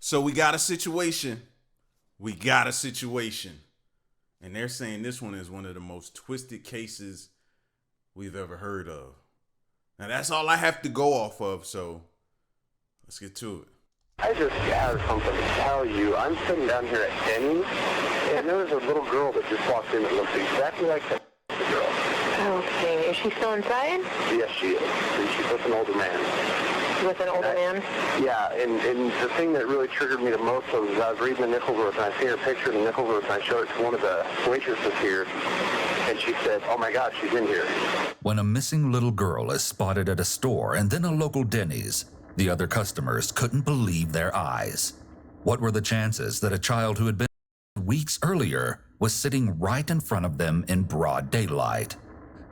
So we got a situation. We got a situation. And they're saying this one is one of the most twisted cases we've ever heard of. Now that's all I have to go off of, so let's get to it. I just have something to tell you. I'm sitting down here at Denny's, and there was a little girl that just walked in that looks exactly like the girl. Okay, is she still inside? Yes, she is. And she's with an older man. With an older man? Yeah, and the thing that really triggered me the most was I was reading the Nickelverse, and I seen her picture in the Nickelverse, and I showed it to one of the waitresses here, and she said, oh my God, she's in here. When a missing little girl is spotted at a store and then a local Denny's, the other customers couldn't believe their eyes. What were the chances that a child who had been weeks earlier was sitting right in front of them in broad daylight?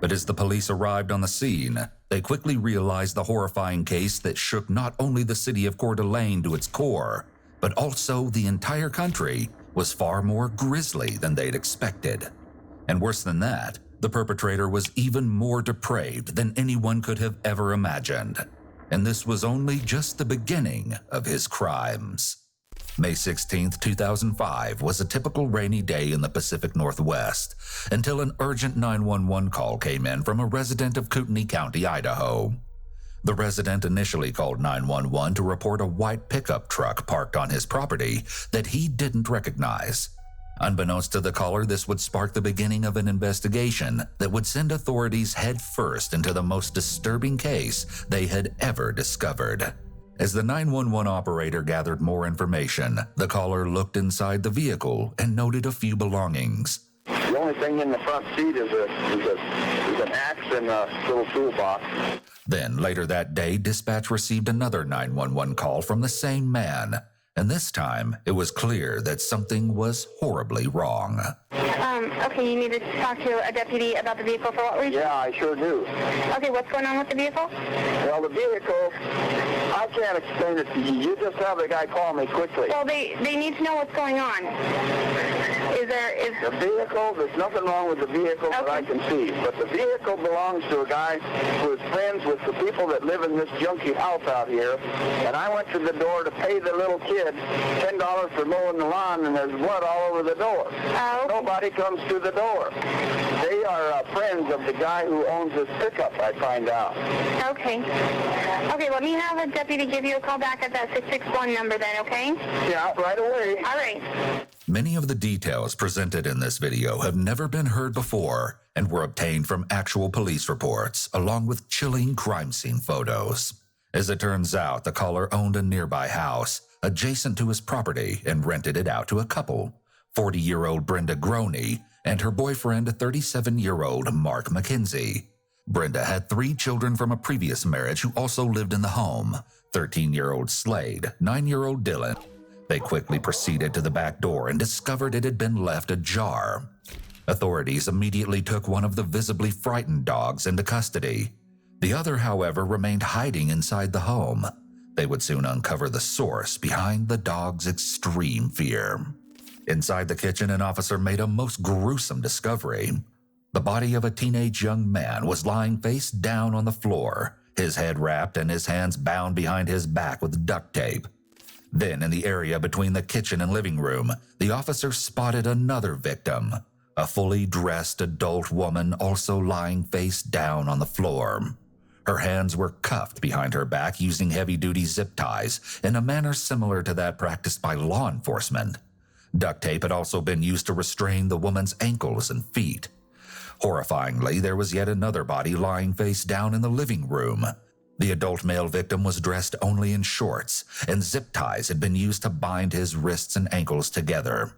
But as the police arrived on the scene, they quickly realized the horrifying case that shook not only the city of Coeur d'Alene to its core, but also the entire country was far more grisly than they'd expected. And worse than that, the perpetrator was even more depraved than anyone could have ever imagined. And this was only just the beginning of his crimes. May 16, 2005 was a typical rainy day in the Pacific Northwest until an urgent 911 call came in from a resident of Kootenai County, Idaho. The resident initially called 911 to report a white pickup truck parked on his property that he didn't recognize. Unbeknownst to the caller, this would spark the beginning of an investigation that would send authorities headfirst into the most disturbing case they had ever discovered. As the 911 operator gathered more information, the caller looked inside the vehicle and noted a few belongings. The only thing in the front seat is an axe and a little toolbox. Then, later that day, dispatch received another 911 call from the same man. And this time, it was clear that something was horribly wrong. Okay, you need to talk to a deputy about the vehicle for what reason? Yeah, I sure do. Okay, what's going on with the vehicle? Well, the vehicle, I can't explain it to you. You just have the guy call me quickly. Well, they need to know what's going on. The vehicle, there's nothing wrong with the vehicle that I can see. But the vehicle belongs to a guy who is friends with the people that live in this junky house out here. And I went to the door to pay the little kid $10 for mowing the lawn, and there's blood all over the door. Okay. Nobody comes to the door. They are friends of the guy who owns this pickup, I find out. Okay. Okay, let me have a deputy give you a call back at that 661 number then, okay? Yeah, right away. All right. Many of the details presented in this video have never been heard before and were obtained from actual police reports, along with chilling crime scene photos. As it turns out, the caller owned a nearby house adjacent to his property and rented it out to a couple, 40-year-old Brenda Groney and her boyfriend, 37-year-old Mark McKenzie. Brenda had 3 children from a previous marriage who also lived in the home, 13-year-old Slade, 9-year-old Dylan. They quickly proceeded to the back door and discovered it had been left ajar. Authorities immediately took one of the visibly frightened dogs into custody. The other, however, remained hiding inside the home. They would soon uncover the source behind the dog's extreme fear. Inside the kitchen, an officer made a most gruesome discovery. The body of a teenage young man was lying face down on the floor, his head wrapped and his hands bound behind his back with duct tape. Then, in the area between the kitchen and living room, the officer spotted another victim, a fully dressed adult woman also lying face down on the floor. Her hands were cuffed behind her back using heavy-duty zip ties in a manner similar to that practiced by law enforcement. Duct tape had also been used to restrain the woman's ankles and feet. Horrifyingly, there was yet another body lying face down in the living room. The adult male victim was dressed only in shorts, and zip ties had been used to bind his wrists and ankles together.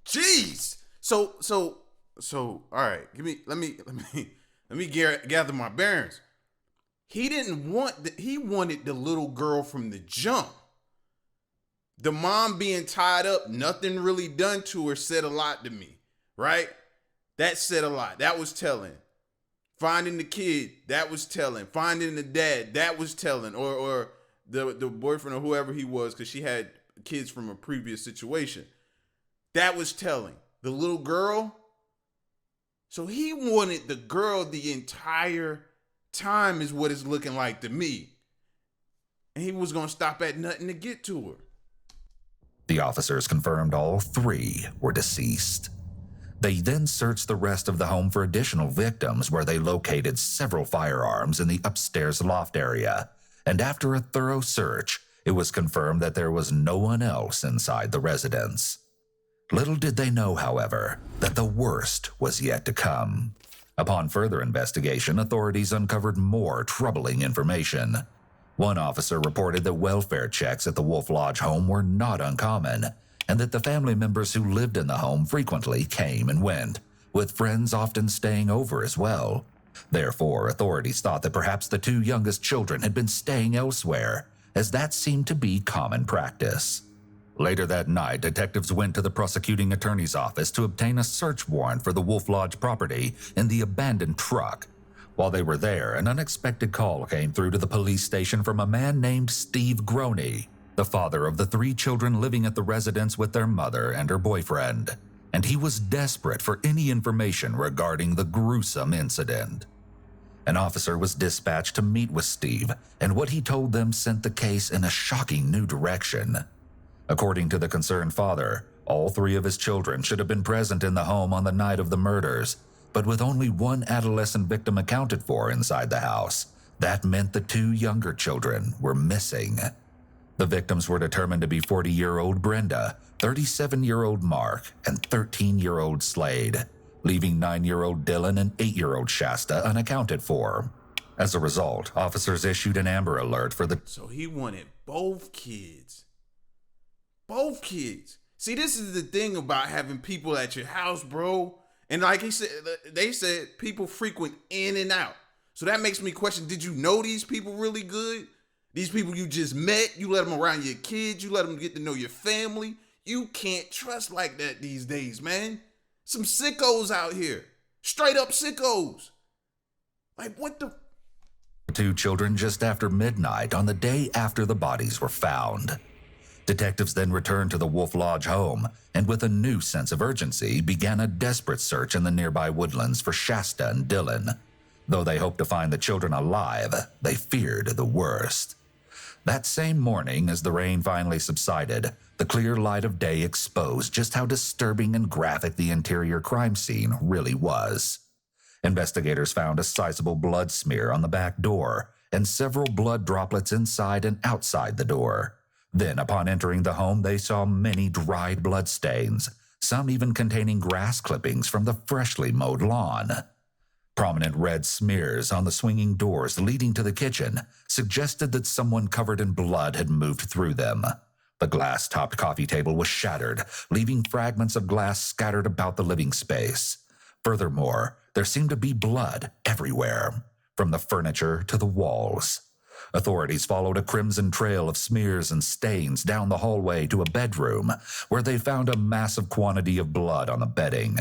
Jeez. So, all right. Let me gather my bearings. He wanted the little girl from the jump. The mom being tied up, nothing really done to her, said a lot to me, right? That said a lot. That was telling. Finding the kid, that was telling. Finding the dad, that was telling. Or the boyfriend or whoever he was, because she had kids from a previous situation. That was telling. The little girl. So he wanted the girl the entire time is what it's looking like to me. And he was going to stop at nothing to get to her. The officers confirmed all 3 were deceased. They then searched the rest of the home for additional victims, where they located several firearms in the upstairs loft area, and after a thorough search, it was confirmed that there was no one else inside the residence. Little did they know, however, that the worst was yet to come. Upon further investigation, authorities uncovered more troubling information. One officer reported that welfare checks at the Wolf Lodge home were not uncommon, and that the family members who lived in the home frequently came and went, with friends often staying over as well. Therefore, authorities thought that perhaps the 2 youngest children had been staying elsewhere, as that seemed to be common practice. Later that night, detectives went to the prosecuting attorney's office to obtain a search warrant for the Wolf Lodge property in the abandoned truck. While they were there, an unexpected call came through to the police station from a man named Steve Groney, the father of the 3 children living at the residence with their mother and her boyfriend, and he was desperate for any information regarding the gruesome incident. An officer was dispatched to meet with Steve, and what he told them sent the case in a shocking new direction. According to the concerned father, all 3 of his children should have been present in the home on the night of the murders, but with only one adolescent victim accounted for inside the house, that meant the 2 younger children were missing. The victims were determined to be 40-year-old Brenda, 37-year-old Mark, and 13-year-old Slade, leaving 9-year-old Dylan and 8-year-old Shasta unaccounted for. As a result, officers issued an Amber Alert for the... So he wanted both kids. Both kids. See, this is the thing about having people at your house, bro. And like he said, they said people frequent in and out. So that makes me question, did you know these people really good? These people you just met, you let them around your kids, you let them get to know your family. You can't trust like that these days, man. Some sickos out here. Straight up sickos. Like, what the... 2 children just after midnight on the day after the bodies were found. Detectives then returned to the Wolf Lodge home and with a new sense of urgency began a desperate search in the nearby woodlands for Shasta and Dylan. Though they hoped to find the children alive, they feared the worst. That same morning, as the rain finally subsided, the clear light of day exposed just how disturbing and graphic the interior crime scene really was. Investigators found a sizable blood smear on the back door and several blood droplets inside and outside the door. Then, upon entering the home, they saw many dried blood stains, some even containing grass clippings from the freshly mowed lawn. Prominent red smears on the swinging doors leading to the kitchen suggested that someone covered in blood had moved through them. The glass-topped coffee table was shattered, leaving fragments of glass scattered about the living space. Furthermore, there seemed to be blood everywhere, from the furniture to the walls. Authorities followed a crimson trail of smears and stains down the hallway to a bedroom, where they found a massive quantity of blood on the bedding.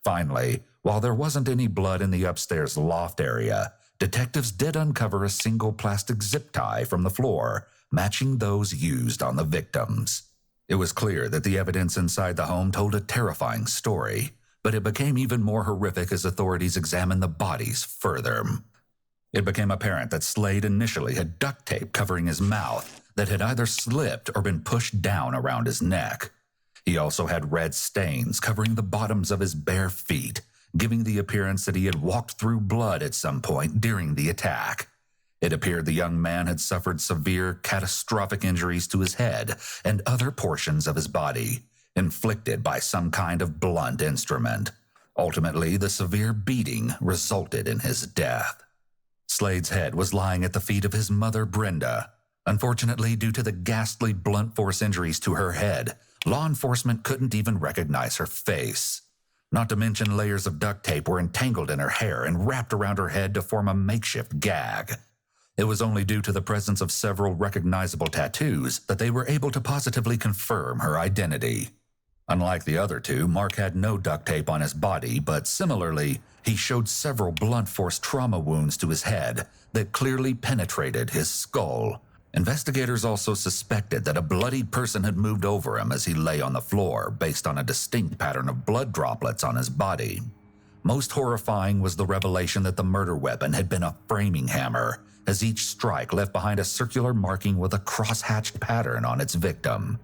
Finally, while there wasn't any blood in the upstairs loft area, detectives did uncover a single plastic zip tie from the floor, matching those used on the victims. It was clear that the evidence inside the home told a terrifying story, but it became even more horrific as authorities examined the bodies further. It became apparent that Slade initially had duct tape covering his mouth that had either slipped or been pushed down around his neck. He also had red stains covering the bottoms of his bare feet, giving the appearance that he had walked through blood at some point during the attack. It appeared the young man had suffered severe, catastrophic injuries to his head and other portions of his body, inflicted by some kind of blunt instrument. Ultimately, the severe beating resulted in his death. Slade's head was lying at the feet of his mother, Brenda. Unfortunately, due to the ghastly blunt force injuries to her head, law enforcement couldn't even recognize her face. Not to mention layers of duct tape were entangled in her hair and wrapped around her head to form a makeshift gag. It was only due to the presence of several recognizable tattoos that they were able to positively confirm her identity. Unlike the other 2, Mark had no duct tape on his body, but similarly, he showed several blunt force trauma wounds to his head that clearly penetrated his skull. Investigators also suspected that a bloodied person had moved over him as he lay on the floor based on a distinct pattern of blood droplets on his body. Most horrifying was the revelation that the murder weapon had been a framing hammer, as each strike left behind a circular marking with a cross-hatched pattern on its victim.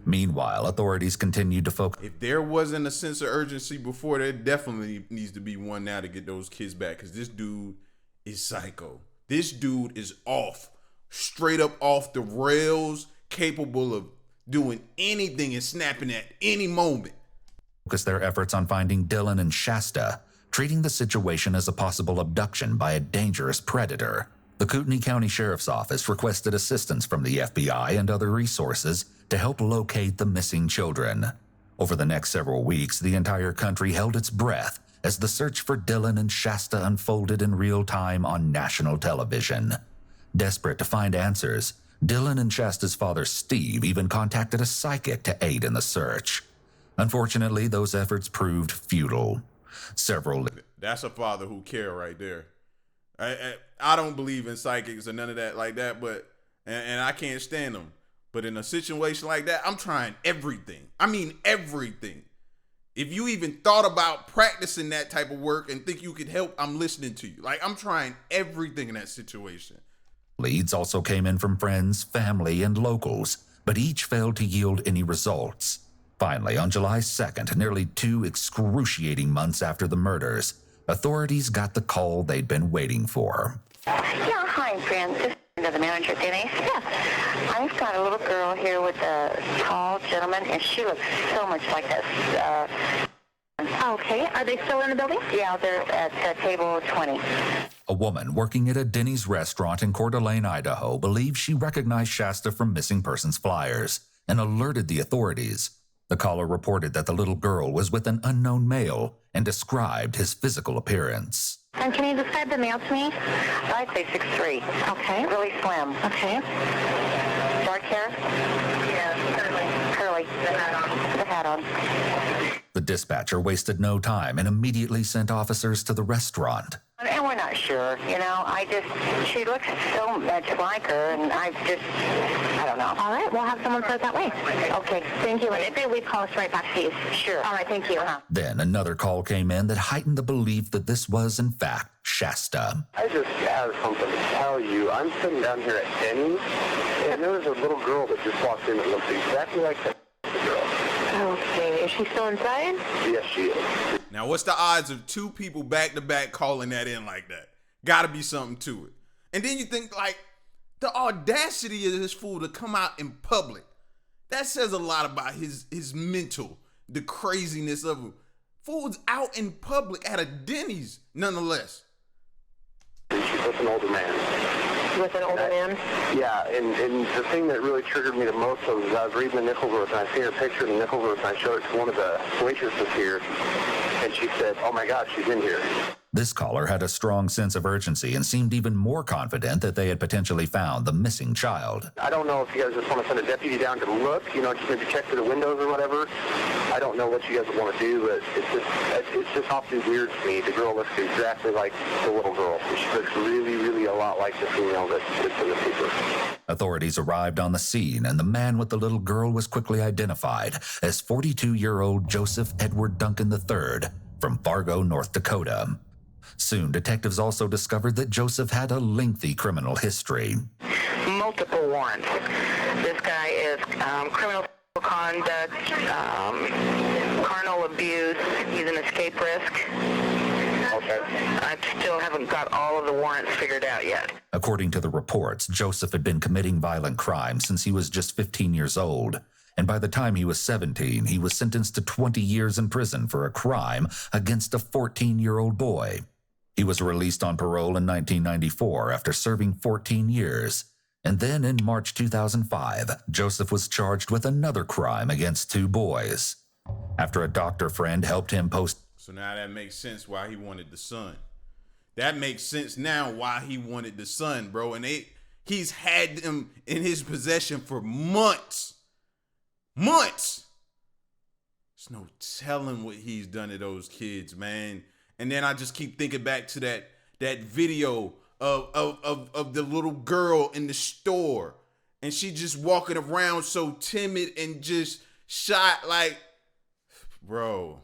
Meanwhile, authorities continued to focus. If there wasn't a sense of urgency before, there definitely needs to be one now to get those kids back, because this dude is psycho. This dude is off, straight up off the rails, capable of doing anything and snapping at any moment. Focus their efforts on finding Dylan and Shasta, treating the situation as a possible abduction by a dangerous predator. The Kootenai County Sheriff's Office requested assistance from the FBI and other resources to help locate the missing children. Over the next several weeks, the entire country held its breath as the search for Dylan and Shasta unfolded in real time on national television. Desperate to find answers, Dylan and Shasta's father, Steve, even contacted a psychic to aid in the search. Unfortunately, those efforts proved futile. That's a father who care right there. I don't believe in psychics or none of that like that, but and I can't stand them. But in a situation like that, I'm trying everything. I mean everything. If you even thought about practicing that type of work and think you could help, I'm listening to you. Like, I'm trying everything in that situation. Leads also came in from friends, family, and locals, but each failed to yield any results. Finally, on July 2nd, nearly 2 excruciating months after the murders, authorities got the call they'd been waiting for. Yeah, hi, friends. This is the manager, Denise. Yeah. I've got a little girl here with a tall gentleman, and she looks so much like this. Okay. Are they still in the building? Yeah, they're at table 20. A woman working at a Denny's restaurant in Coeur d'Alene, Idaho, believes she recognized Shasta from missing persons flyers and alerted the authorities. The caller reported that the little girl was with an unknown male and described his physical appearance. And can you describe the male to me? I'd say 6'3". Okay. Really slim. Okay. Dark hair? Yeah, Curly. The hat on. The dispatcher wasted no time and immediately sent officers to the restaurant. And we're not sure, she looks so much like her, and I don't know. All right, we'll have someone start that way. Okay. Thank you. And if they leave, call us right back, please. Sure. All right, thank you. Then another call came in that heightened the belief that this was, in fact, Shasta. I just have something to tell you. I'm sitting down here at Denny's, and there was a little girl that just walked in that looks exactly like that girl. Okay, is she still inside? Yes, she is. Now, what's the odds of 2 people back to back calling that in like that? Gotta be something to it. And then you think, like, the audacity of this fool to come out in public. That says a lot about his mental, the craziness of him. Fool's out in public at a Denny's, nonetheless. She's with an older man. With an older man? Yeah, and the thing that really triggered me the most was I was reading the Nicholsworth, and I seen her picture in the Nicholsworth, and I showed it to one of the waitresses here, and she said, "Oh my God, she's in here." This caller had a strong sense of urgency and seemed even more confident that they had potentially found the missing child. I don't know if you guys just want to send a deputy down to look, just maybe check through the windows or whatever. I don't know what you guys would want to do, but it's just awfully weird to me. The girl looks exactly like the little girl. She looks really, really a lot like the female that's in the picture. Authorities arrived on the scene, and the man with the little girl was quickly identified as 42-year-old Joseph Edward Duncan III from Fargo, North Dakota. Soon, detectives also discovered that Joseph had a lengthy criminal history. Multiple warrants. This guy is criminal conduct, carnal abuse. He's an escape risk. Okay. I still haven't got all of the warrants figured out yet. According to the reports, Joseph had been committing violent crimes since he was just 15 years old. And by the time he was 17, he was sentenced to 20 years in prison for a crime against a 14-year-old boy. He was released on parole in 1994 after serving 14 years. And then in March 2005, Joseph was charged with another crime against 2 boys. After a doctor friend helped him post... So now that makes sense why he wanted the son. That makes sense now why he wanted the son, bro. And he's had them in his possession for months. Months. There's no telling what he's done to those kids, man. And then I just keep thinking back to that video of the little girl in the store, and she just walking around so timid and just shot like, bro.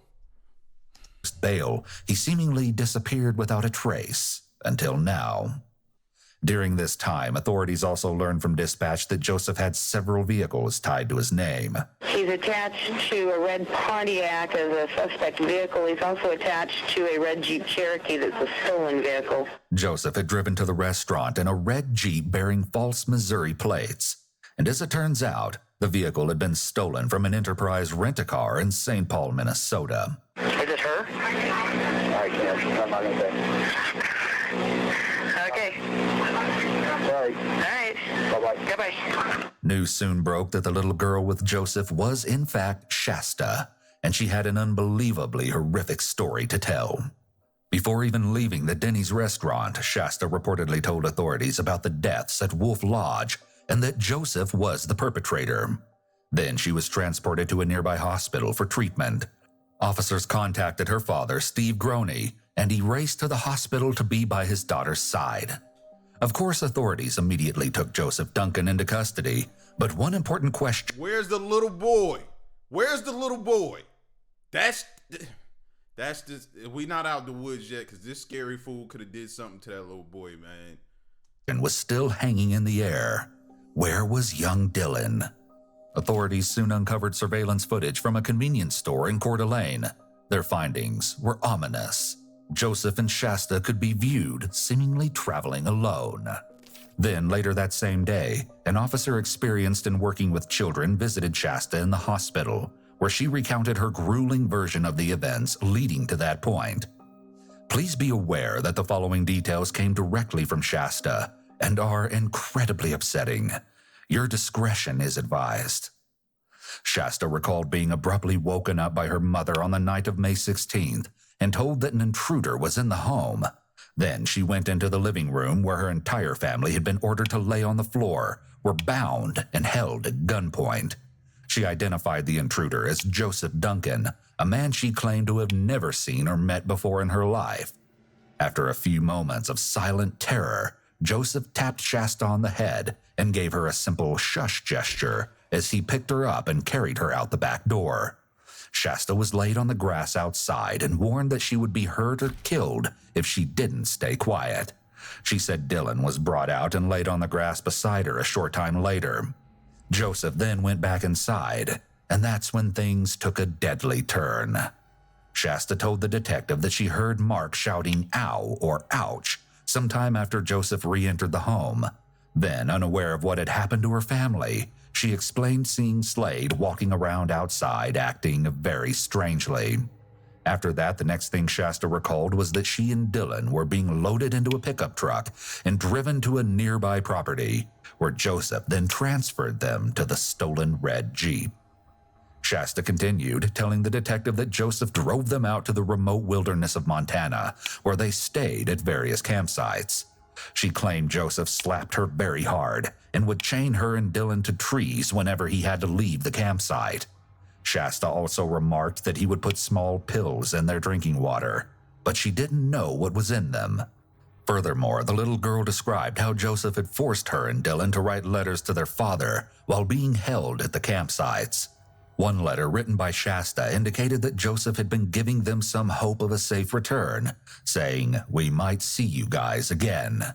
Bail, he seemingly disappeared without a trace until now. During this time, authorities also learned from dispatch that Joseph had several vehicles tied to his name. So He's attached to a red Pontiac as a suspect vehicle. He's also attached to a red Jeep Cherokee that's a stolen vehicle. Joseph had driven to the restaurant in a red Jeep bearing false Missouri plates. And as it turns out, the vehicle had been stolen from an Enterprise rent-a-car in St. Paul, Minnesota. Is it her? I can't. I'm not going to say. Okay. Sorry. All right. Bye-bye. Goodbye. News soon broke that the little girl with Joseph was in fact Shasta, and she had an unbelievably horrific story to tell. Before even leaving the Denny's restaurant, Shasta reportedly told authorities about the deaths at Wolf Lodge and that Joseph was the perpetrator. Then she was transported to a nearby hospital for treatment. Officers contacted her father, Steve Groney, and he raced to the hospital to be by his daughter's side. Of course, authorities immediately took Joseph Duncan into custody, but one important question... Where's the little boy? Where's the little boy? That's just, we not out the woods yet, because this scary fool could have did something to that little boy, man. And was still hanging in the air. Where was young Dylan? Authorities soon uncovered surveillance footage from a convenience store in Coeur d'Alene. Their findings were ominous. Joseph and Shasta could be viewed seemingly traveling alone. Then, later that same day, an officer experienced in working with children visited Shasta in the hospital, where she recounted her grueling version of the events leading to that point. Please be aware that the following details came directly from Shasta and are incredibly upsetting. Your discretion is advised. Shasta recalled being abruptly woken up by her mother on the night of May 16th and told that an intruder was in the home. Then she went into the living room where her entire family had been ordered to lay on the floor, were bound and held at gunpoint. She identified the intruder as Joseph Duncan, a man she claimed to have never seen or met before in her life. After a few moments of silent terror, Joseph tapped Shasta on the head and gave her a simple shush gesture as he picked her up and carried her out the back door. Shasta was laid on the grass outside and warned that she would be hurt or killed if she didn't stay quiet. She said Dylan was brought out and laid on the grass beside her a short time later. Joseph then went back inside, and that's when things took a deadly turn. Shasta told the detective that she heard Mark shouting "ow" or "ouch" sometime after Joseph re-entered the home. Then, unaware of what had happened to her family, she explained seeing Slade walking around outside acting very strangely. After that, the next thing Shasta recalled was that she and Dylan were being loaded into a pickup truck and driven to a nearby property, where Joseph then transferred them to the stolen red Jeep. Shasta continued, telling the detective that Joseph drove them out to the remote wilderness of Montana, where they stayed at various campsites. She claimed Joseph slapped her very hard and would chain her and Dylan to trees whenever he had to leave the campsite. Shasta also remarked that he would put small pills in their drinking water, but she didn't know what was in them. Furthermore, the little girl described how Joseph had forced her and Dylan to write letters to their father while being held at the campsites. One letter written by Shasta indicated that Joseph had been giving them some hope of a safe return, saying, "We might see you guys again."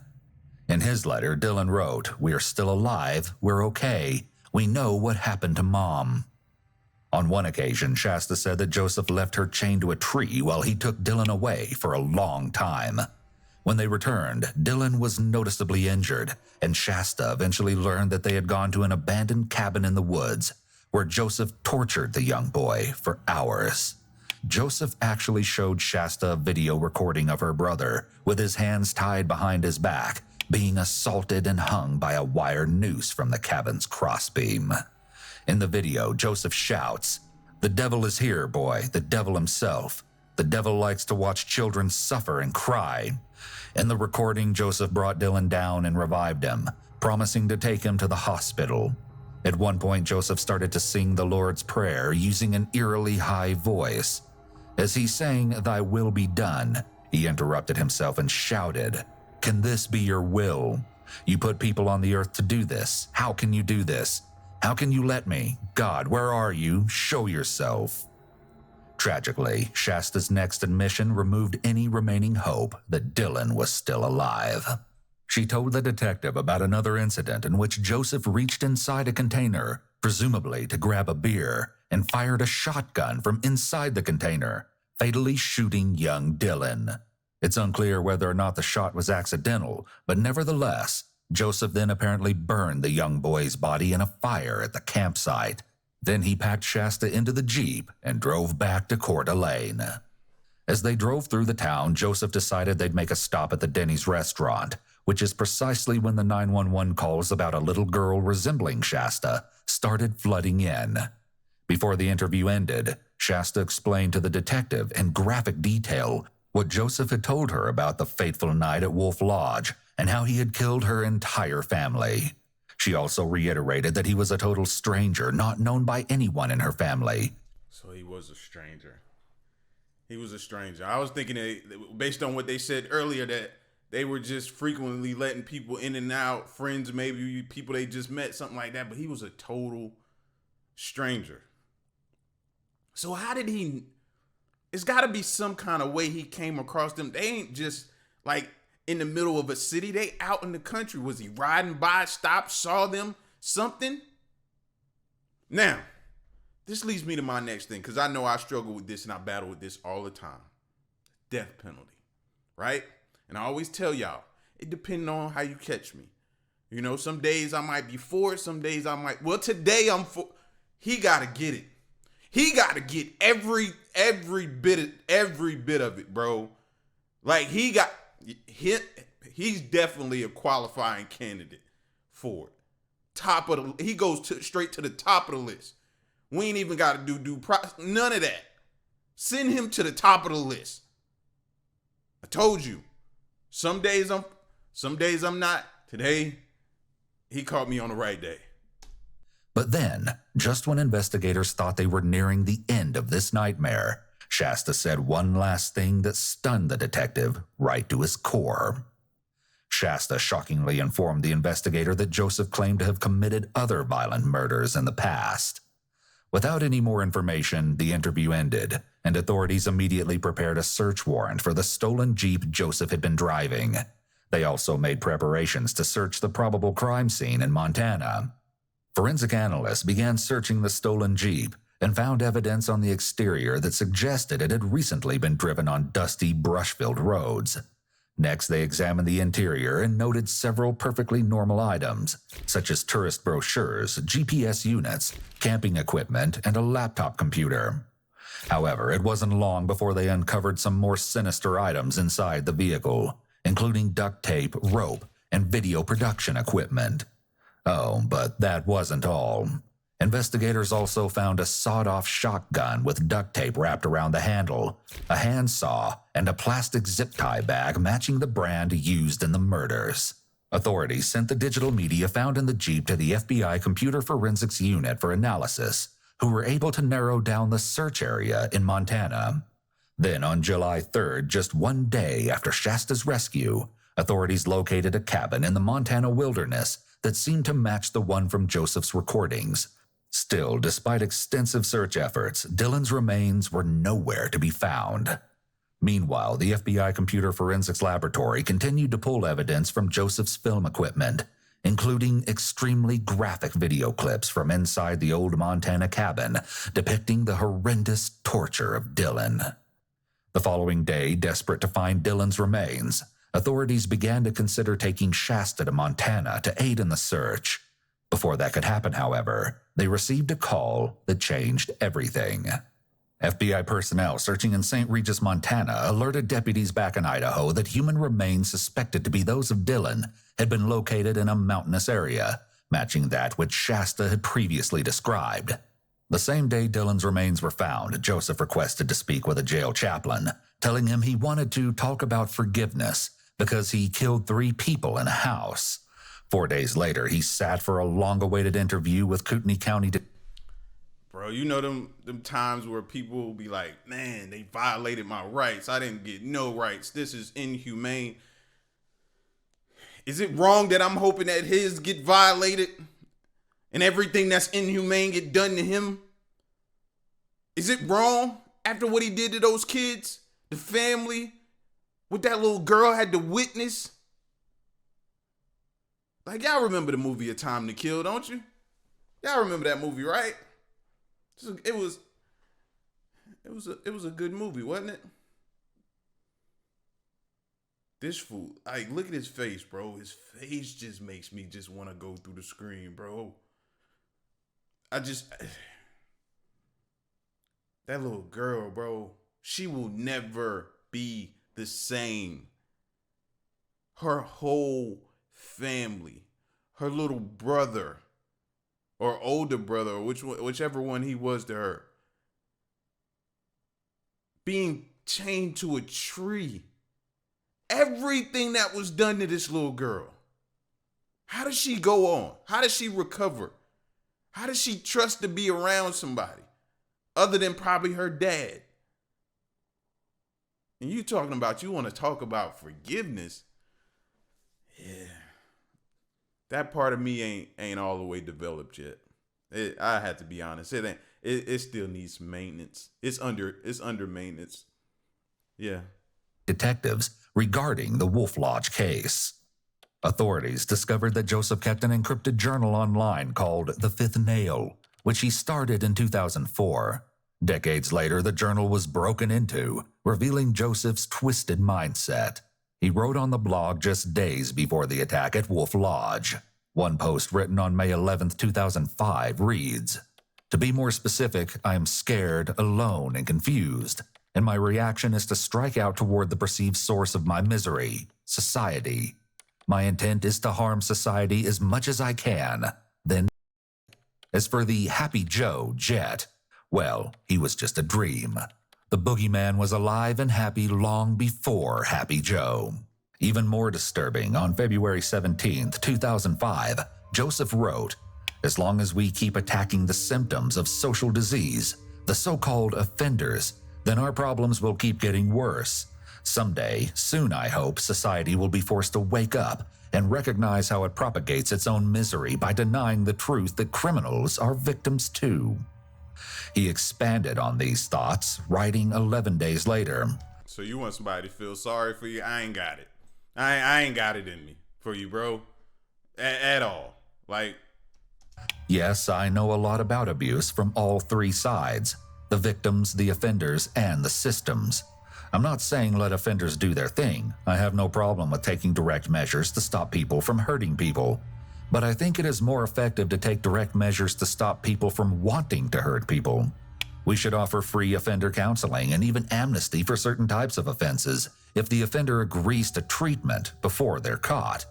In his letter, Dylan wrote, "We're still alive, we're okay, we know what happened to Mom." On one occasion, Shasta said that Joseph left her chained to a tree while he took Dylan away for a long time. When they returned, Dylan was noticeably injured, and Shasta eventually learned that they had gone to an abandoned cabin in the woods, where Joseph tortured the young boy for hours. Joseph actually showed Shasta a video recording of her brother, with his hands tied behind his back, being assaulted and hung by a wire noose from the cabin's crossbeam. In the video, Joseph shouts, "The devil is here, boy, the devil himself. The devil likes to watch children suffer and cry." In the recording, Joseph brought Dylan down and revived him, promising to take him to the hospital. At one point, Joseph started to sing the Lord's Prayer using an eerily high voice. As he sang "Thy will be done," he interrupted himself and shouted, "Can this be your will? You put people on the earth to do this. How can you do this? How can you let me? God, where are you? Show yourself." Tragically, Shasta's next admission removed any remaining hope that Dylan was still alive. She told the detective about another incident in which Joseph reached inside a container, presumably to grab a beer, and fired a shotgun from inside the container, fatally shooting young Dylan. It's unclear whether or not the shot was accidental, but nevertheless, Joseph then apparently burned the young boy's body in a fire at the campsite. Then he packed Shasta into the Jeep and drove back to Coeur d'Alene. As they drove through the town, Joseph decided they'd make a stop at the Denny's restaurant, which is precisely when the 911 calls about a little girl resembling Shasta started flooding in. Before the interview ended, Shasta explained to the detective in graphic detail what Joseph had told her about the fateful night at Wolf Lodge and how he had killed her entire family. She also reiterated that he was a total stranger, not known by anyone in her family. So he was a stranger. He was a stranger. I was thinking that, based on what they said earlier, that they were just frequently letting people in and out, friends, maybe people they just met, something like that. But he was a total stranger. So how did he... It's got to be some kind of way he came across them. They ain't just like in the middle of a city. They out in the country. Was he riding by, stopped, saw them, something? Now, this leads me to my next thing, because I know I struggle with this and I battle with this all the time. Death penalty, right? And I always tell y'all, it depends on how you catch me. You know, some days I might be for it, some days I might... Well, today I'm for... He got to get it. He got to get every bit of it, bro. Like he's definitely a qualifying candidate for it. He goes straight to the top of the list. We ain't even got to do none of that. Send him to the top of the list. I told you. Some days I'm not. Today, he caught me on the right day. But then, just when investigators thought they were nearing the end of this nightmare, Shasta said one last thing that stunned the detective right to his core. Shasta shockingly informed the investigator that Joseph claimed to have committed other violent murders in the past. Without any more information, the interview ended, and authorities immediately prepared a search warrant for the stolen Jeep Joseph had been driving. They also made preparations to search the probable crime scene in Montana. Forensic analysts began searching the stolen Jeep and found evidence on the exterior that suggested it had recently been driven on dusty, brush-filled roads. Next, they examined the interior and noted several perfectly normal items, such as tourist brochures, GPS units, camping equipment, and a laptop computer. However, it wasn't long before they uncovered some more sinister items inside the vehicle, including duct tape, rope, and video production equipment. Oh, but that wasn't all. Investigators also found a sawed-off shotgun with duct tape wrapped around the handle, a handsaw, and a plastic zip-tie bag matching the brand used in the murders. Authorities sent the digital media found in the Jeep to the FBI Computer Forensics Unit for analysis, who were able to narrow down the search area in Montana. Then on July 3rd, just one day after Shasta's rescue, authorities located a cabin in the Montana wilderness that seemed to match the one from Joseph's recordings. Still, despite extensive search efforts, Dylan's remains were nowhere to be found. Meanwhile, the FBI Computer Forensics Laboratory continued to pull evidence from Joseph's film equipment, including extremely graphic video clips from inside the old Montana cabin depicting the horrendous torture of Dylan. The following day, desperate to find Dylan's remains, authorities began to consider taking Shasta to Montana to aid in the search. Before that could happen, however, they received a call that changed everything. FBI personnel searching in St. Regis, Montana, alerted deputies back in Idaho that human remains suspected to be those of Dylan had been located in a mountainous area, matching that which Shasta had previously described. The same day Dylan's remains were found, Joseph requested to speak with a jail chaplain, telling him he wanted to talk about forgiveness because he killed 3 people in a house. 4 days later, he sat for a long-awaited interview with Kootenai County. Bro, you know them times where people will be like, man, they violated my rights. I didn't get no rights. This is inhumane. Is it wrong that I'm hoping that his get violated and everything that's inhumane get done to him? Is it wrong after what he did to those kids, the family, what that little girl had to witness? Like, y'all remember the movie A Time to Kill, don't you? Y'all remember that movie, right? It was a good movie, wasn't it? This fool, like, look at his face, bro. His face just makes me just want to go through the screen, bro. That little girl, bro, she will never be the same. Her whole family, her little brother or older brother, or whichever one he was to her, being chained to a tree. Everything that was done to this little girl. How does she go on? How does she recover? How does she trust to be around somebody other than probably her dad? And you want to talk about forgiveness? Yeah. That part of me ain't all the way developed yet. I have to be honest. It still needs maintenance. It's under maintenance. Yeah. Detectives regarding the Wolf Lodge case. Authorities discovered that Joseph kept an encrypted journal online called The Fifth Nail, which he started in 2004. Decades later, the journal was broken into, revealing Joseph's twisted mindset. He wrote on the blog just days before the attack at Wolf Lodge. One post written on May 11, 2005 reads, "To be more specific, I am scared, alone, and confused, and my reaction is to strike out toward the perceived source of my misery, society. My intent is to harm society as much as I can, then." As for the Happy Joe jet, well, he was just a dream. The boogeyman was alive and happy long before Happy Joe. Even more disturbing, on February 17, 2005, Joseph wrote, "As long as we keep attacking the symptoms of social disease, the so-called offenders, then our problems will keep getting worse. Someday, soon I hope, society will be forced to wake up and recognize how it propagates its own misery by denying the truth that criminals are victims too." He expanded on these thoughts, writing 11 days later. So you want somebody to feel sorry for you? I ain't got it. I ain't got it in me for you, bro. At all. Like, Yes, I know a lot about abuse from all three sides: the victims, the offenders, and the systems. I'm not saying let offenders do their thing. I have no problem with taking direct measures to stop people from hurting people. But I think it is more effective to take direct measures to stop people from wanting to hurt people. We should offer free offender counseling and even amnesty for certain types of offenses if the offender agrees to treatment before they're caught.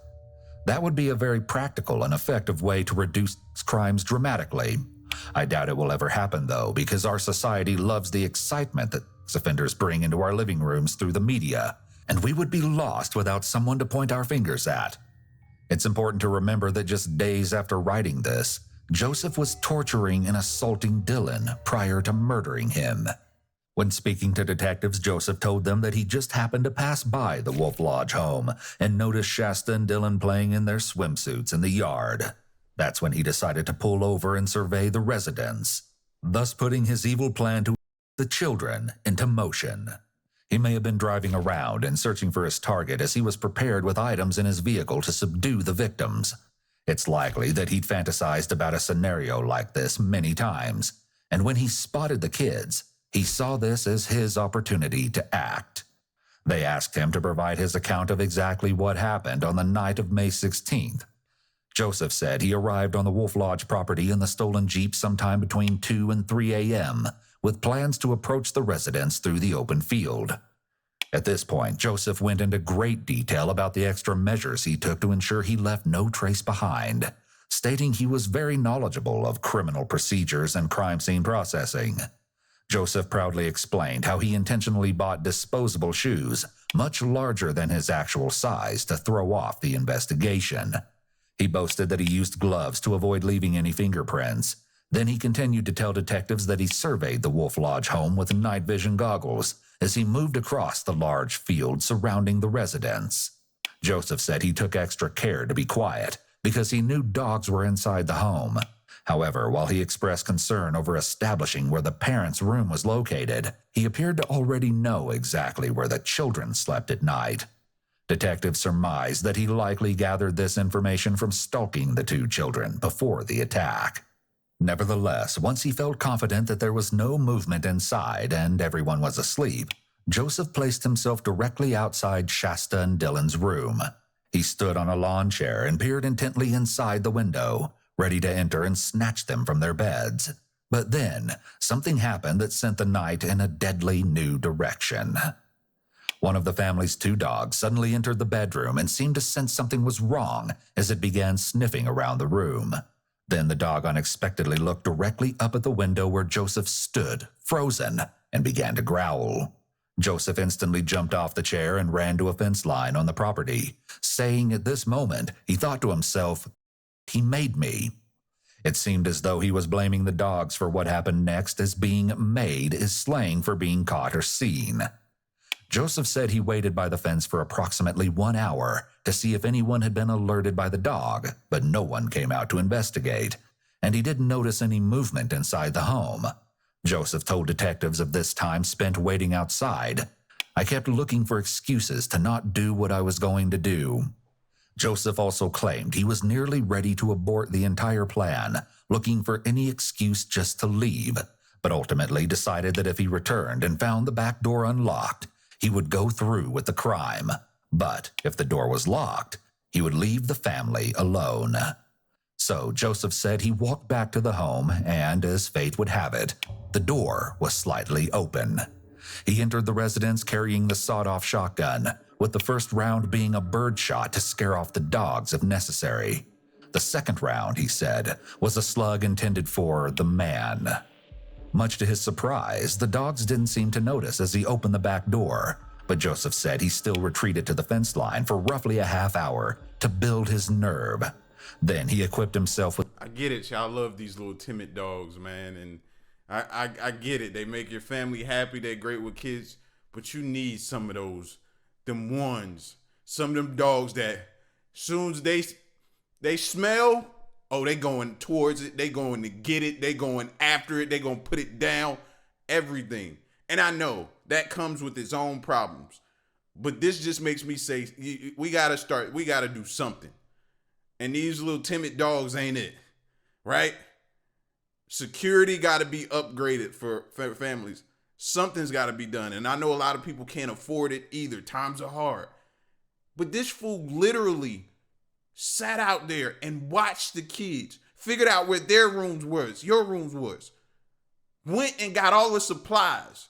That would be a very practical and effective way to reduce crimes dramatically. I doubt it will ever happen, though, because our society loves the excitement that offenders bring into our living rooms through the media, and we would be lost without someone to point our fingers at. It's important to remember that just days after writing this, Joseph was torturing and assaulting Dylan prior to murdering him. When speaking to detectives, Joseph told them that he just happened to pass by the Wolf Lodge home and noticed Shasta and Dylan playing in their swimsuits in the yard. That's when he decided to pull over and survey the residence, thus putting his evil plan to the children into motion. He may have been driving around and searching for his target as he was prepared with items in his vehicle to subdue the victims. It's likely that he'd fantasized about a scenario like this many times, and when he spotted the kids, he saw this as his opportunity to act. They asked him to provide his account of exactly what happened on the night of May 16th. Joseph said he arrived on the Wolf Lodge property in the stolen Jeep sometime between 2 and 3 a.m., with plans to approach the residence through the open field. At this point, Joseph went into great detail about the extra measures he took to ensure he left no trace behind, stating he was very knowledgeable of criminal procedures and crime scene processing. Joseph proudly explained how he intentionally bought disposable shoes, much larger than his actual size, to throw off the investigation. He boasted that he used gloves to avoid leaving any fingerprints. Then he continued to tell detectives that he surveyed the Wolf Lodge home with night vision goggles as he moved across the large field surrounding the residence. Joseph said he took extra care to be quiet because he knew dogs were inside the home. However, while he expressed concern over establishing where the parents' room was located, he appeared to already know exactly where the children slept at night. Detectives surmised that he likely gathered this information from stalking the two children before the attack. Nevertheless, once he felt confident that there was no movement inside and everyone was asleep, Joseph placed himself directly outside Shasta and Dylan's room. He stood on a lawn chair and peered intently inside the window, ready to enter and snatch them from their beds. But then, something happened that sent the night in a deadly new direction. One of the family's 2 dogs suddenly entered the bedroom and seemed to sense something was wrong as it began sniffing around the room. Then the dog unexpectedly looked directly up at the window where Joseph stood, frozen, and began to growl. Joseph instantly jumped off the chair and ran to a fence line on the property, saying at this moment he thought to himself, "He made me." It seemed as though he was blaming the dogs for what happened next, as being made is slang for being caught or seen. Joseph said he waited by the fence for approximately 1 hour to see if anyone had been alerted by the dog, but no one came out to investigate, and he didn't notice any movement inside the home. Joseph told detectives of this time spent waiting outside. "I kept looking for excuses to not do what I was going to do." Joseph also claimed he was nearly ready to abort the entire plan, looking for any excuse just to leave, but ultimately decided that if he returned and found the back door unlocked, he would go through with the crime. But if the door was locked, he would leave the family alone. So Joseph said he walked back to the home, and as fate would have it, the door was slightly open. He entered the residence carrying the sawed-off shotgun, with the first round being a bird shot to scare off the dogs if necessary. The second round, he said, was a slug intended for the man. Much to his surprise, the dogs didn't seem to notice as he opened the back door, but Joseph said he still retreated to the fence line for roughly a half hour to build his nerve. Then he equipped himself with... I get it, y'all love these little timid dogs, man, and I get it. They make your family happy. They're great with kids, but you need some of those, them ones, some of them dogs that soon as they smell, oh, they going towards it. They going to get it. They going after it. They going to put it down, everything. And I know that comes with its own problems, but this just makes me say, we got to do something. And these little timid dogs ain't it, right? Security got to be upgraded for families. Something's got to be done. And I know a lot of people can't afford it either. Times are hard. But this fool literally sat out there and watched the kids, figured out where their rooms was, your rooms was, went and got all the supplies,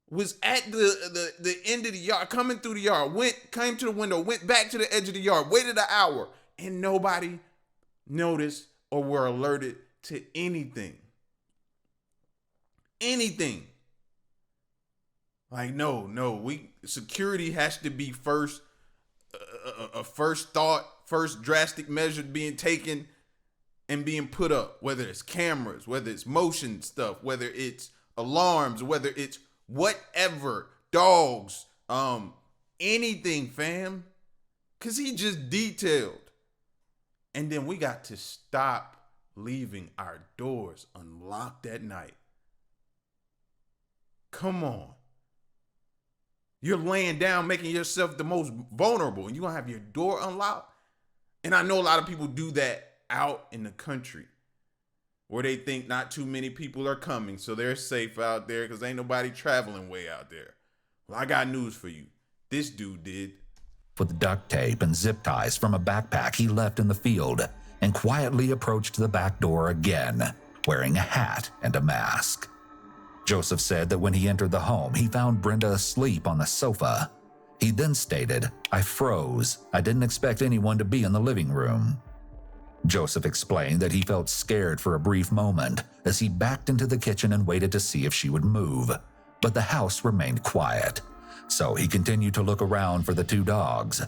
was at the end of the yard, coming through the yard, came to the window, went back to the edge of the yard, waited an hour, and nobody noticed or were alerted to anything. Anything. Like, no, security has to be first, a first thought, first drastic measure being taken and being put up, whether it's cameras, whether it's motion stuff, whether it's alarms, whether it's whatever, dogs, anything, fam, because he just detailed. And then we got to stop leaving our doors unlocked at night. Come on. You're laying down, making yourself the most vulnerable, and you're going to have your door unlocked. And I know a lot of people do that out in the country where they think not too many people are coming, so they're safe out there because ain't nobody traveling way out there. Well, I got news for you. This dude did. With duct tape and zip ties from a backpack he left in the field, and quietly approached the back door again, wearing a hat and a mask. Joseph said that when he entered the home, he found Brenda asleep on the sofa. He then stated, "I froze. I didn't expect anyone to be in the living room." Joseph explained that he felt scared for a brief moment as he backed into the kitchen and waited to see if she would move, but the house remained quiet. So he continued to look around for the 2 dogs.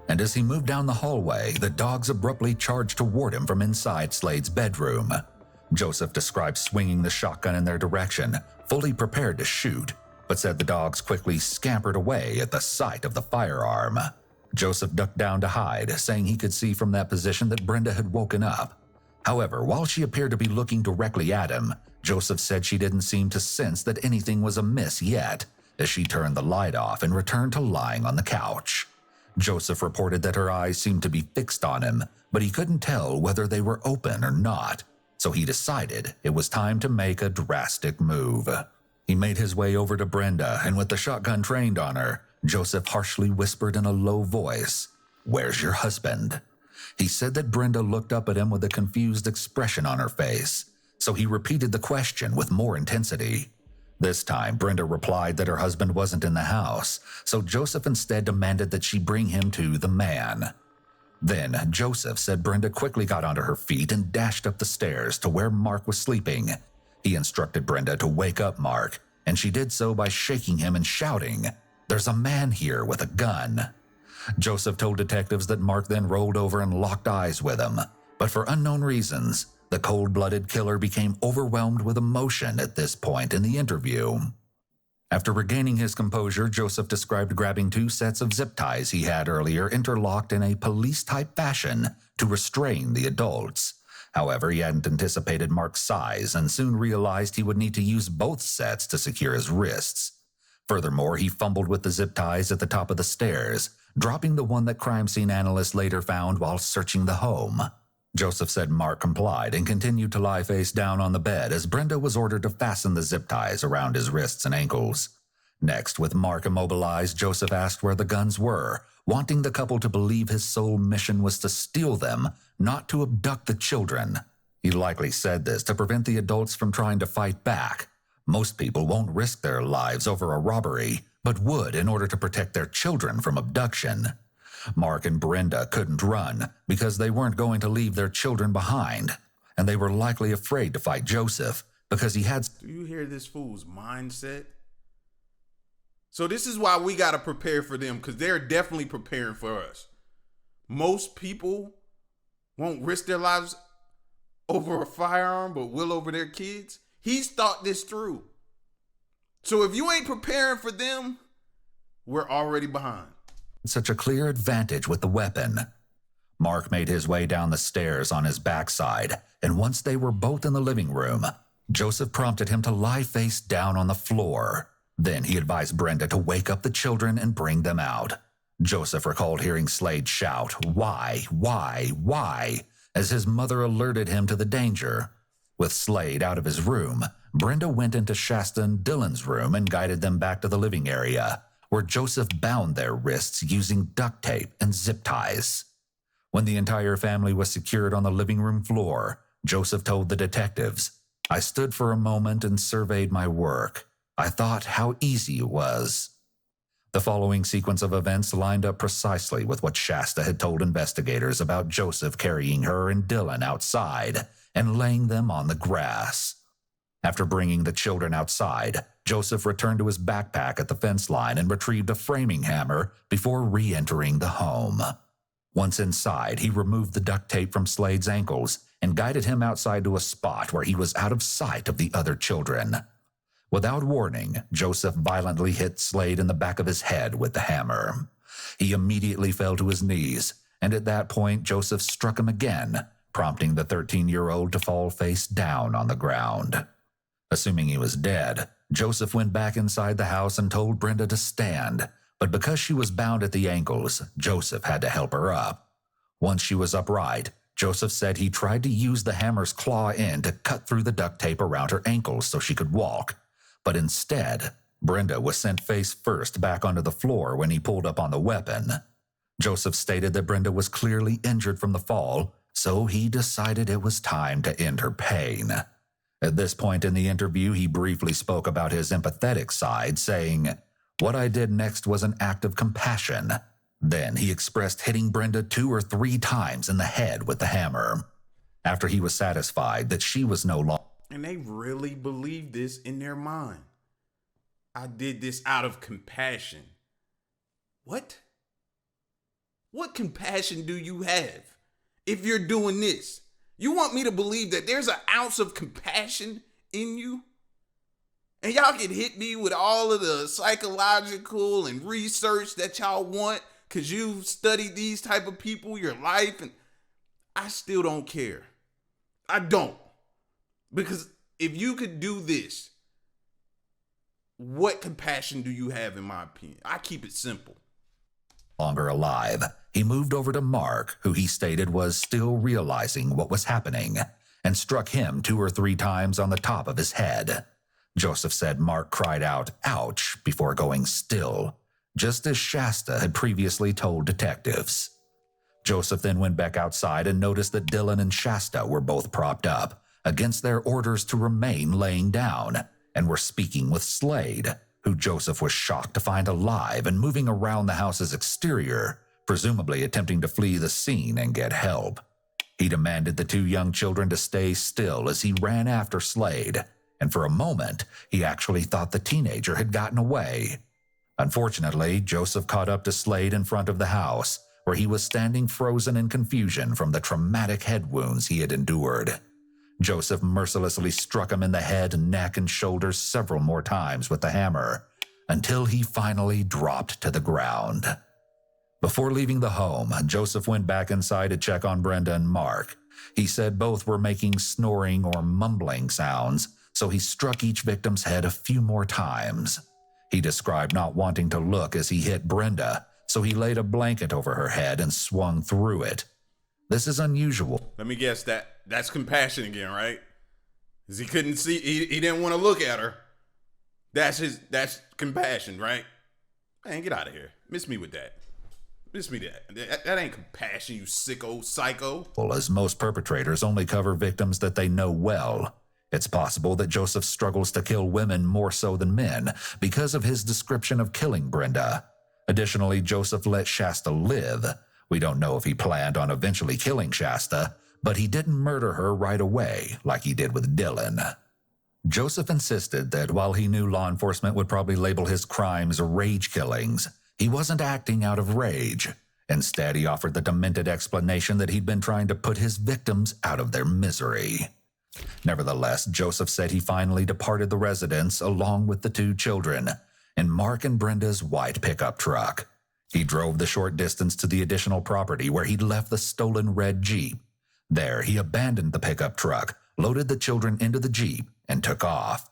And as he moved down the hallway, the dogs abruptly charged toward him from inside Slade's bedroom. Joseph described swinging the shotgun in their direction, fully prepared to shoot, but said the dogs quickly scampered away at the sight of the firearm. Joseph ducked down to hide, saying he could see from that position that Brenda had woken up. However, while she appeared to be looking directly at him, Joseph said she didn't seem to sense that anything was amiss yet, as she turned the light off and returned to lying on the couch. Joseph reported that her eyes seemed to be fixed on him, but he couldn't tell whether they were open or not. so he decided it was time to make a drastic move. He made his way over to Brenda, and with the shotgun trained on her, Joseph harshly whispered in a low voice, "Where's your husband?" He said that Brenda looked up at him with a confused expression on her face, so he repeated the question with more intensity. This time, Brenda replied that her husband wasn't in the house, so Joseph instead demanded that she bring him to the man. Then, Joseph said Brenda quickly got onto her feet and dashed up the stairs to where Mark was sleeping. He instructed Brenda to wake up Mark, and she did so by shaking him and shouting, "There's a man here with a gun." Joseph told detectives that Mark then rolled over and locked eyes with him, but for unknown reasons, the cold-blooded killer became overwhelmed with emotion at this point in the interview. After regaining his composure, Joseph described grabbing 2 sets of zip ties he had earlier interlocked in a police-type fashion to restrain the adults. However, he hadn't anticipated Mark's size and soon realized he would need to use both sets to secure his wrists. Furthermore, he fumbled with the zip ties at the top of the stairs, dropping the one that crime scene analysts later found while searching the home. Joseph said Mark complied and continued to lie face down on the bed as Brenda was ordered to fasten the zip ties around his wrists and ankles. Next, with Mark immobilized, Joseph asked where the guns were, wanting the couple to believe his sole mission was to steal them, not to abduct the children. He likely said this to prevent the adults from trying to fight back. Most people won't risk their lives over a robbery, but would in order to protect their children from abduction. Mark and Brenda couldn't run because they weren't going to leave their children behind, and they were likely afraid to fight Joseph because he had... Do you hear this fool's mindset? So this is why we got to prepare for them, because they're definitely preparing for us. Most people won't risk their lives over a firearm, but will over their kids. He's thought this through. So if you ain't preparing for them, we're already behind. Such a clear advantage with the weapon. Mark made his way down the stairs on his backside, and once they were both in the living room, Joseph prompted him to lie face down on the floor. Then he advised Brenda to wake up the children and bring them out. Joseph recalled hearing Slade shout, why, as his mother alerted him to the danger. With Slade out of his room, Brenda went into Shasta and Dylan's room and guided them back to the living area, where Joseph bound their wrists using duct tape and zip ties. When the entire family was secured on the living room floor, Joseph told the detectives, "I stood for a moment and surveyed my work. I thought how easy it was." The following sequence of events lined up precisely with what Shasta had told investigators about Joseph carrying her and Dylan outside and laying them on the grass. After bringing the children outside, Joseph returned to his backpack at the fence line and retrieved a framing hammer before re-entering the home. Once inside, he removed the duct tape from Slade's ankles and guided him outside to a spot where he was out of sight of the other children. Without warning, Joseph violently hit Slade in the back of his head with the hammer. He immediately fell to his knees, and at that point, Joseph struck him again, prompting the 13-year-old to fall face down on the ground. Assuming he was dead, Joseph went back inside the house and told Brenda to stand, but because she was bound at the ankles, Joseph had to help her up. Once she was upright, Joseph said he tried to use the hammer's claw end to cut through the duct tape around her ankles so she could walk. But instead, Brenda was sent face first back onto the floor when he pulled up on the weapon. Joseph stated that Brenda was clearly injured from the fall, so he decided it was time to end her pain. At this point in the interview, he briefly spoke about his empathetic side, saying, "What I did next was an act of compassion." Then he expressed hitting Brenda 2 or 3 times in the head with the hammer. After he was satisfied that she was no longer... And they really believe this in their mind. I did this out of compassion. What? What compassion do you have if you're doing this? You want me to believe that there's an ounce of compassion in you? And y'all can hit me with all of the psychological and research that y'all want because you've studied these type of people your life, and I still don't care. I don't. Because if you could do this, what compassion do you have, in my opinion? I keep it simple. Longer alive, he moved over to Mark, who he stated was still realizing what was happening, and struck him 2 or 3 times on the top of his head. Joseph said Mark cried out, "Ouch," before going still, just as Shasta had previously told detectives. Joseph then went back outside and noticed that Dylan and Shasta were both propped up, against their orders to remain laying down, and were speaking with Slade, who Joseph was shocked to find alive and moving around the house's exterior, presumably attempting to flee the scene and get help. He demanded the 2 young children to stay still as he ran after Slade, and for a moment, he actually thought the teenager had gotten away. Unfortunately, Joseph caught up to Slade in front of the house, where he was standing frozen in confusion from the traumatic head wounds he had endured. Joseph mercilessly struck him in the head, neck, and shoulders several more times with the hammer, until he finally dropped to the ground. Before leaving the home, Joseph went back inside to check on Brenda and Mark. He said both were making snoring or mumbling sounds, so he struck each victim's head a few more times. He described not wanting to look as he hit Brenda, so he laid a blanket over her head and swung through it. This is unusual. Let me guess, that's compassion again, right? Because he couldn't see, he didn't want to look at her. That's compassion, right? Man, get out of here. Miss me with that. Miss me that ain't compassion, you sicko psycho. Well, as most perpetrators only cover victims that they know well, it's possible that Joseph struggles to kill women more so than men because of his description of killing Brenda. Additionally, Joseph let Shasta live. We don't know if he planned on eventually killing Shasta, but he didn't murder her right away like he did with Dylan. Joseph insisted that while he knew law enforcement would probably label his crimes rage killings, he wasn't acting out of rage. Instead, he offered the demented explanation that he'd been trying to put his victims out of their misery. Nevertheless, Joseph said he finally departed the residence along with the 2 children in Mark and Brenda's white pickup truck. He drove the short distance to the additional property where he'd left the stolen red Jeep. There, he abandoned the pickup truck, loaded the children into the Jeep, and took off.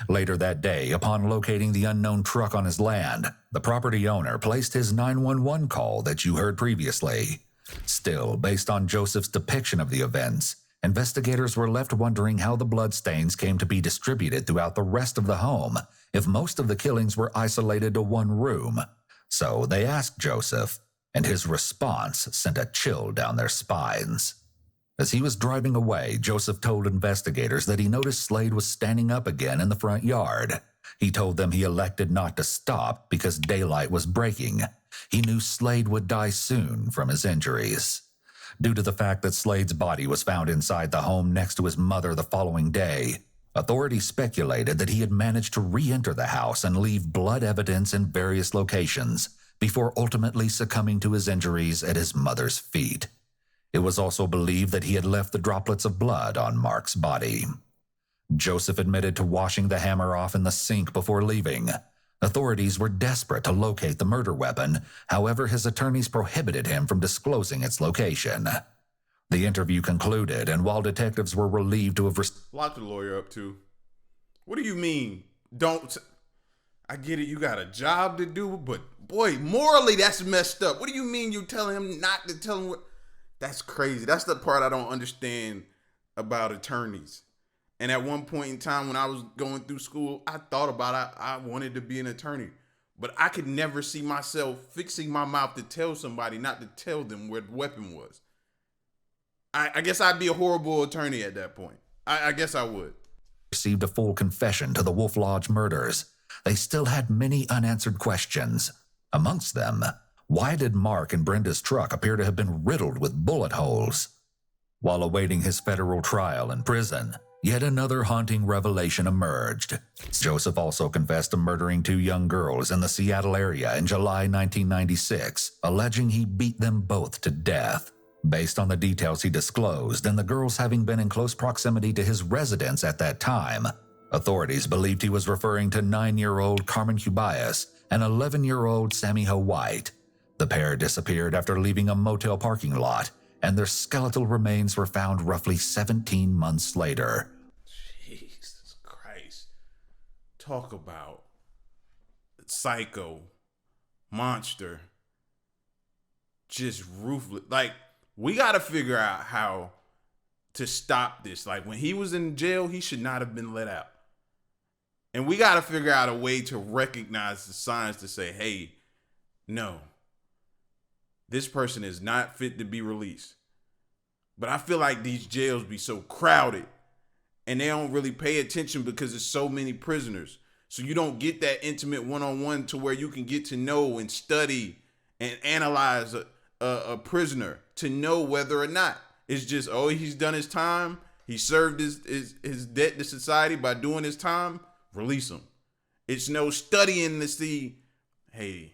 Later that day, upon locating the unknown truck on his land, the property owner placed his 911 call that you heard previously. Still, based on Joseph's depiction of the events, investigators were left wondering how the bloodstains came to be distributed throughout the rest of the home if most of the killings were isolated to one room. So they asked Joseph, and his response sent a chill down their spines. As he was driving away, Joseph told investigators that he noticed Slade was standing up again in the front yard. He told them he elected not to stop because daylight was breaking. He knew Slade would die soon from his injuries. Due to the fact that Slade's body was found inside the home next to his mother the following day, authorities speculated that he had managed to re-enter the house and leave blood evidence in various locations before ultimately succumbing to his injuries at his mother's feet. It was also believed that he had left the droplets of blood on Mark's body. Joseph admitted to washing the hammer off in the sink before leaving. Authorities were desperate to locate the murder weapon, however his attorneys prohibited him from disclosing its location. The interview concluded, and while detectives were relieved to have locked the lawyer up too. What do you mean? I get it, you got a job to do, but boy, morally that's messed up. What do you mean you telling him not to tell him what? That's crazy. That's the part I don't understand about attorneys. And at one point in time when I was going through school, I thought about I wanted to be an attorney. But I could never see myself fixing my mouth to tell somebody not to tell them where the weapon was. I guess I'd be a horrible attorney at that point. I guess I would. Received a full confession to the Wolf Lodge murders. They still had many unanswered questions. Amongst them, why did Mark and Brenda's truck appear to have been riddled with bullet holes? While awaiting his federal trial in prison, yet another haunting revelation emerged. Joseph also confessed to murdering 2 young girls in the Seattle area in July 1996, alleging he beat them both to death. Based on the details he disclosed and the girls having been in close proximity to his residence at that time, authorities believed he was referring to 9-year-old Carmen Cubias and 11-year-old Sammy Ho White. The pair disappeared after leaving a motel parking lot, and their skeletal remains were found roughly 17 months later. Jesus Christ. Talk about psycho, monster, just ruthless. Like, we got to figure out how to stop this. Like when he was in jail, he should not have been let out. And we got to figure out a way to recognize the signs to say, hey, no, this person is not fit to be released. But I feel like these jails be so crowded and they don't really pay attention because there's so many prisoners. So you don't get that intimate one-on-one to where you can get to know and study and analyze a prisoner to know whether or not it's just, oh, he's done his time. He served his debt to society by doing his time. Release him. It's no studying to see, hey,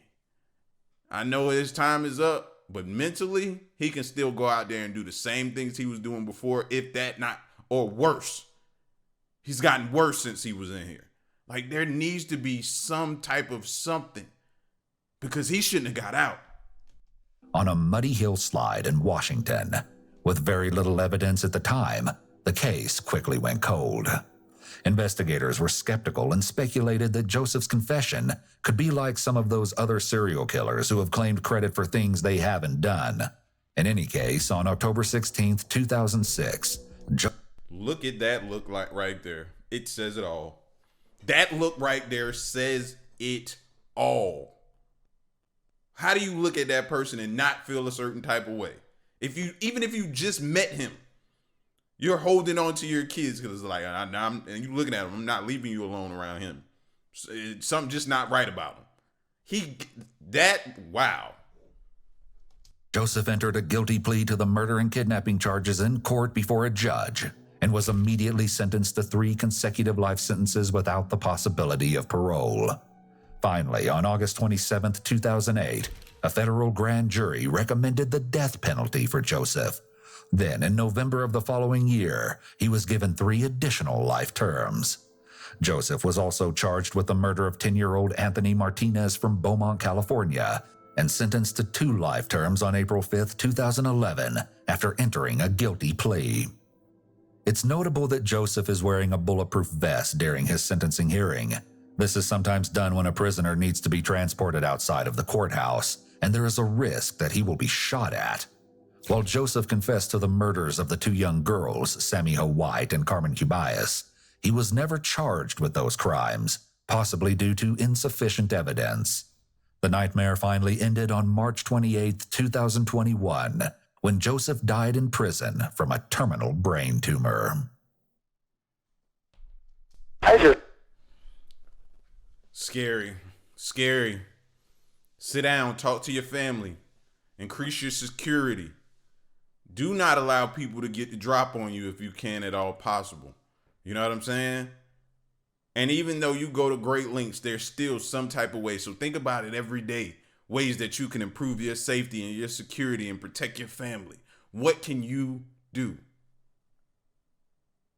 I know his time is up, but mentally, he can still go out there and do the same things he was doing before, if that not, or worse. He's gotten worse since he was in here. Like, there needs to be some type of something because he shouldn't have got out. On a muddy hillside in Washington, with very little evidence at the time, the case quickly went cold. Investigators were skeptical and speculated that Joseph's confession could be like some of those other serial killers who have claimed credit for things they haven't done. In any case, on October 16th, 2006, look at that look like right there. It says it all. That look right there says it all. How do you look at that person and not feel a certain type of way? Even if you just met him, you're holding on to your kids because it's like, and you looking at him, I'm not leaving you alone around him. Something just not right about him. Wow. Joseph entered a guilty plea to the murder and kidnapping charges in court before a judge and was immediately sentenced to 3 consecutive life sentences without the possibility of parole. Finally, on August 27, 2008, a federal grand jury recommended the death penalty for Joseph. Then, in November of the following year, he was given 3 additional life terms. Joseph was also charged with the murder of 10-year-old Anthony Martinez from Beaumont, California, and sentenced to 2 life terms on April 5, 2011, after entering a guilty plea. It's notable that Joseph is wearing a bulletproof vest during his sentencing hearing. This is sometimes done when a prisoner needs to be transported outside of the courthouse, and there is a risk that he will be shot at. While Joseph confessed to the murders of the 2 young girls, Sammy Ho White and Carmen Cubias, he was never charged with those crimes, possibly due to insufficient evidence. The nightmare finally ended on March 28, 2021, when Joseph died in prison from a terminal brain tumor. Scary. Sit down, talk to your family, increase your security. Do not allow people to get the drop on you if you can at all possible. You know what I'm saying? And even though you go to great lengths, there's still some type of way. So think about it every day. Ways that you can improve your safety and your security and protect your family. What can you do?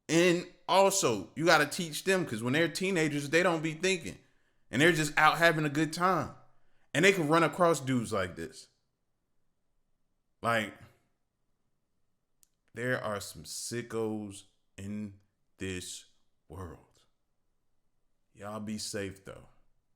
And also, you got to teach them, because when they're teenagers, they don't be thinking. And they're just out having a good time. And they can run across dudes like this. Like, there are some sickos in this world. Y'all be safe, though.